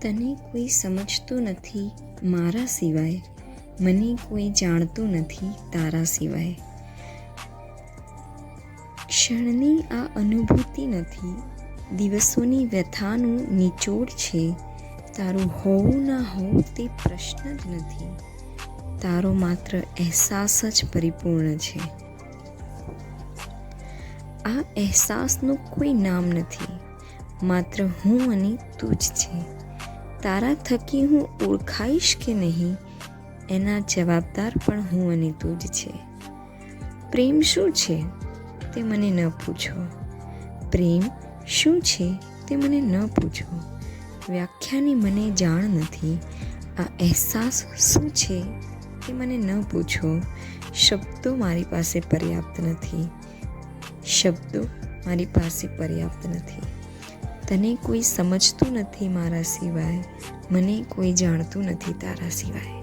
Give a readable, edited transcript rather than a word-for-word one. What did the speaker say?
તને કોઈ સમજતું નથી મારા સિવાય, મને કોઈ જાણતું નથી તારા સિવાય. ક્ષણની આ અનુભૂતિ નથી, દિવસોની વ્યથાનું નિચોડ છે. તારું હોવું ના હોવું તે પ્રશ્ન જ નથી, તારો માત્ર અહેસાસ જ પરિપૂર્ણ છે. આ અહેસાસનું કોઈ નામ નથી, માત્ર હું અને તું જ છે. તારા થકી હું ઓળખાઈશ કે નહીં એના જવાબદાર પણ હું અને તું જ છે. પ્રેમ શું છે તે મને ન પૂછો, પ્રેમ શું છે તે મને ન પૂછો. વ્યાખ્યાની મને જાણ નથી, આ અહેસાસ શું છે તે મને ન પૂછો. શબ્દો મારી પાસે પર્યાપ્ત નથી, શબ્દો મારી પાસે પર્યાપ્ત નથી. તને કોઈ સમજતું નથી મારા સિવાય, મને કોઈ જાણતું નથી તારા સિવાય.